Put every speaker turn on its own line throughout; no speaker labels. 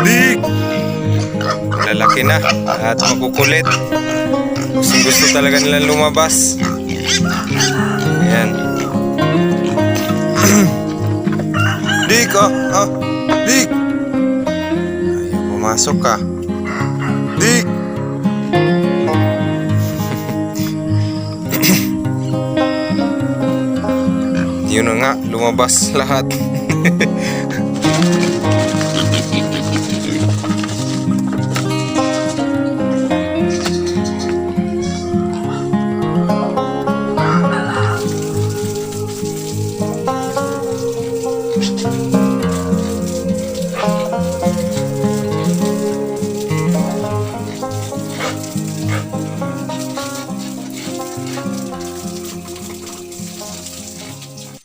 Dik! Lalaki na at makukulit. Gusto talaga nilang lumabas. Ayan. Dik, Dik! Ayaw pumasok ka. Dik! Yun na nga, lumabas lahat.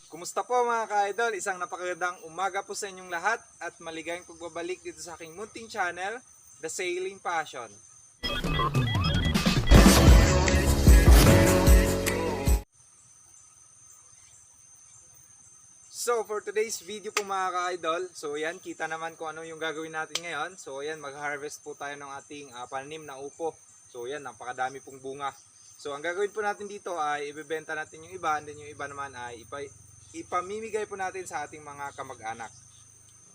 Kumusta po mga ka-idol? Isang napakagandang umaga po sa inyong lahat at maligayang pagbabalik dito sa aking munting channel, The Sailing Passion. So for today's video po mga ka-idol, so yan, kita naman kung ano yung gagawin natin ngayon. So yan, mag-harvest po tayo ng ating panim na upo. So yan, napakadami pong bunga. So ang gagawin po natin dito ay ibebenta natin yung iba, and then yung iba naman ay ipamimigay po natin sa ating mga kamag-anak.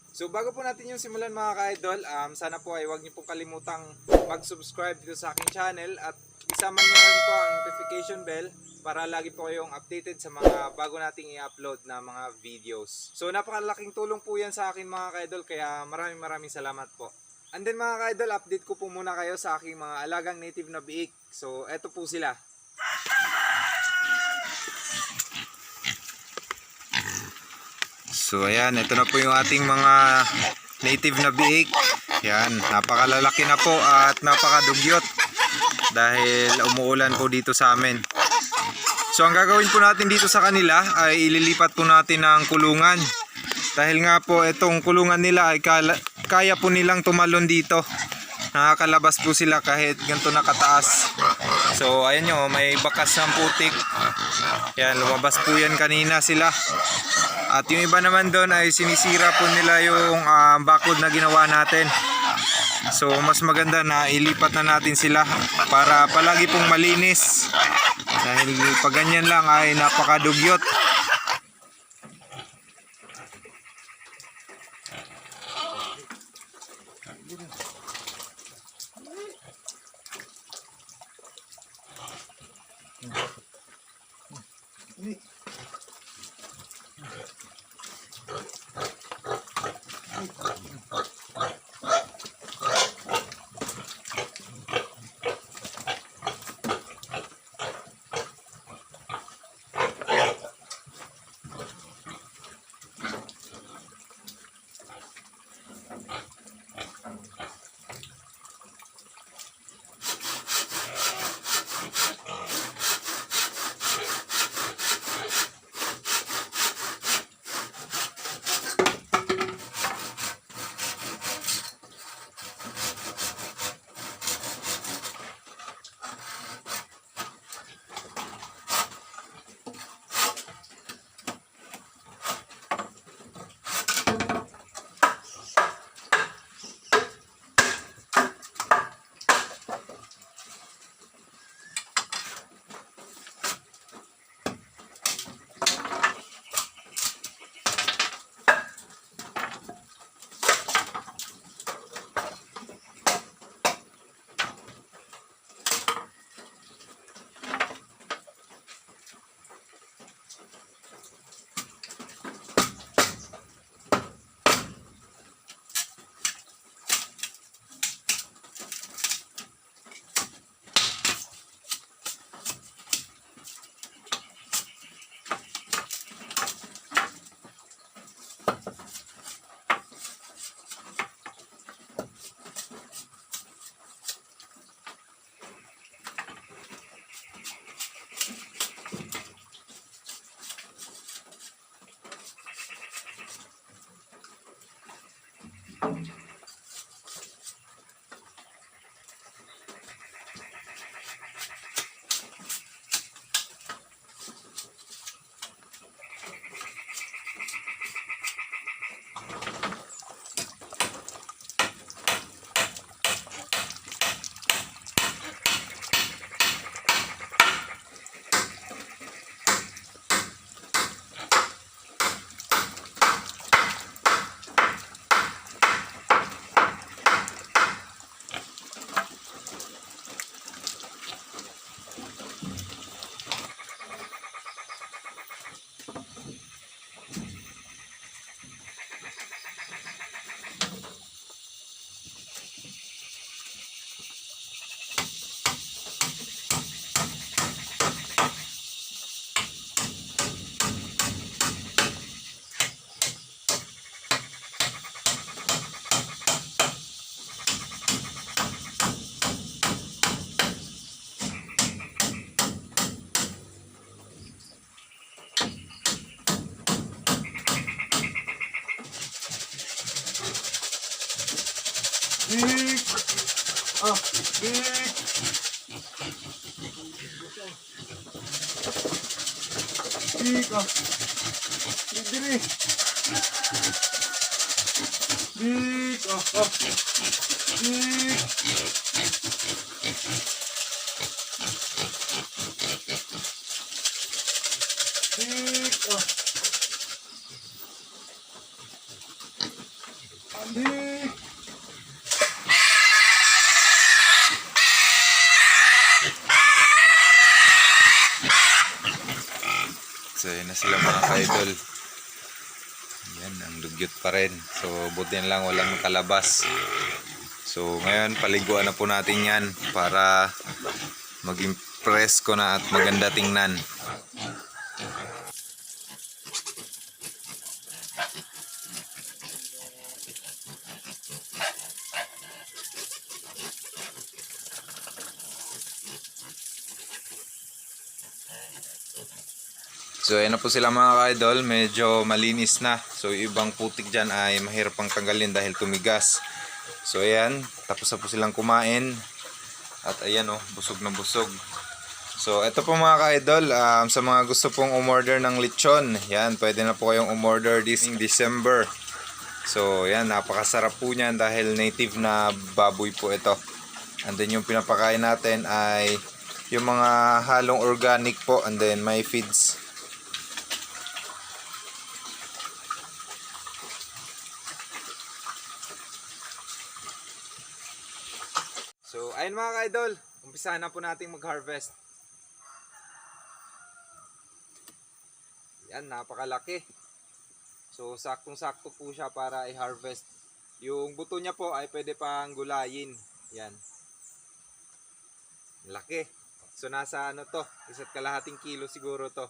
So bago po natin yung simulan mga ka-idol, sana po ay huwag niyo pong kalimutang mag-subscribe dito sa aking channel at isama niyo rin po ang notification bell para lagi po kayong updated sa mga bago nating i-upload na mga videos. So napakalaking tulong po yan sa akin mga ka-idol, kaya maraming salamat po. And then mga ka-idol, update ko po muna kayo sa aking mga alagang native na biik. So eto po sila. So ayan, ito na po yung ating mga native na biik. Yan, napakalalaki na po at napakadugyot dahil umuulan po dito sa amin. So ang gagawin po natin dito sa kanila ay ililipat po natin ng kulungan. Dahil nga po itong kulungan nila ay kaya po nilang tumalon dito. Nakakalabas po sila kahit ganito nakataas. So ayan nyo, may bakas ng putik. Yan, lumabas po yan kanina sila. At yung iba naman doon ay sinisira po nila yung bakod na ginawa natin. So mas maganda na ilipat na natin sila para palagi pong malinis. Dahil pag ganyan lang ay napakadugyot. Big! Ah, big! Big! Ah! Dili! Big! Ah! Ah! Big! Big! Ah! Big! So yun na sila mga ka-idol. Yan, ang dugyot pa rin. So buti na lang walang kalabas. So ngayon paliguan na po natin yan para maging presko na at maganda tingnan. So ayan na po sila mga ka-idol, medyo malinis na. So yung ibang putik dyan ay mahirap pang tanggalin dahil tumigas. So ayan, tapos na po silang kumain. At ayan oh, busog na busog. So ito po mga ka-idol, sa mga gusto pong umorder ng lechon, yan, pwede na po kayong umorder this December. So yan, napakasarap po niyan dahil native na baboy po ito. And then yung pinapakain natin ay yung mga halong organic po, and then may feeds. So, ayun mga ka-idol, umpisahan na po nating mag-harvest. Yan, napakalaki. So, saktong-sakto po siya para i-harvest. Yung buto niya po ay pwede pang gulayin. Yan. Laki. So, nasa ano to, 1.5 kilo siguro to.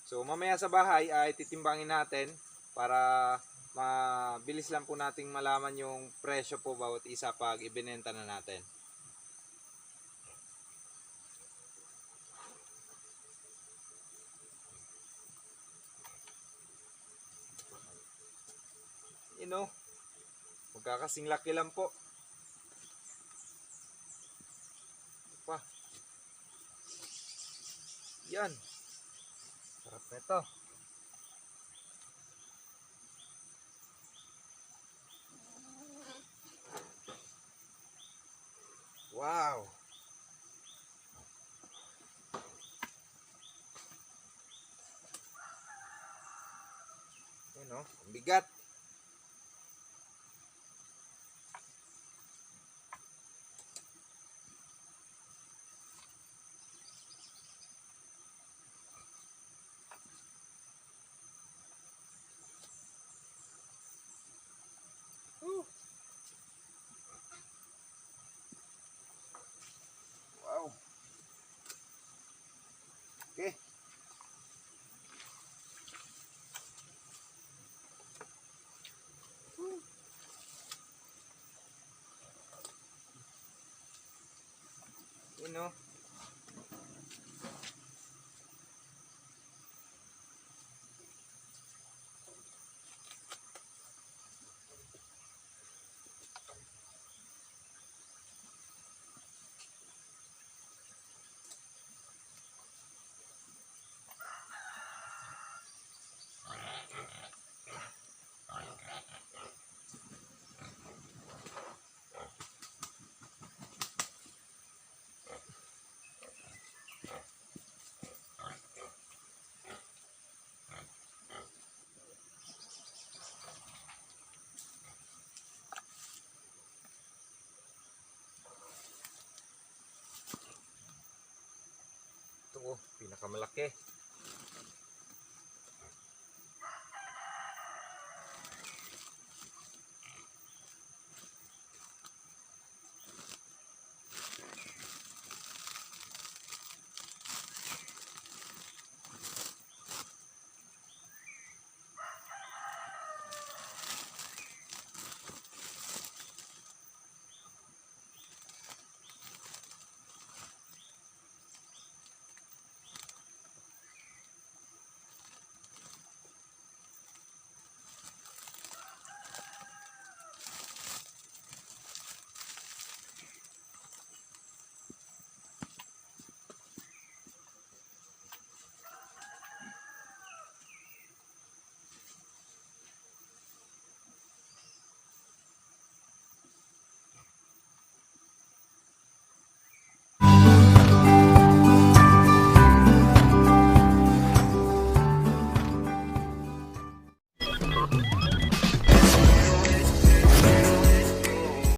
So, mamaya sa bahay ay titimbangin natin para mabilis lang po nating malaman yung presyo po bawat isa pag ibinenta na natin. You know, magkakasing laki lang po. Pa. Yan. Sarap nito. Wow. Yan oh, ang bigat.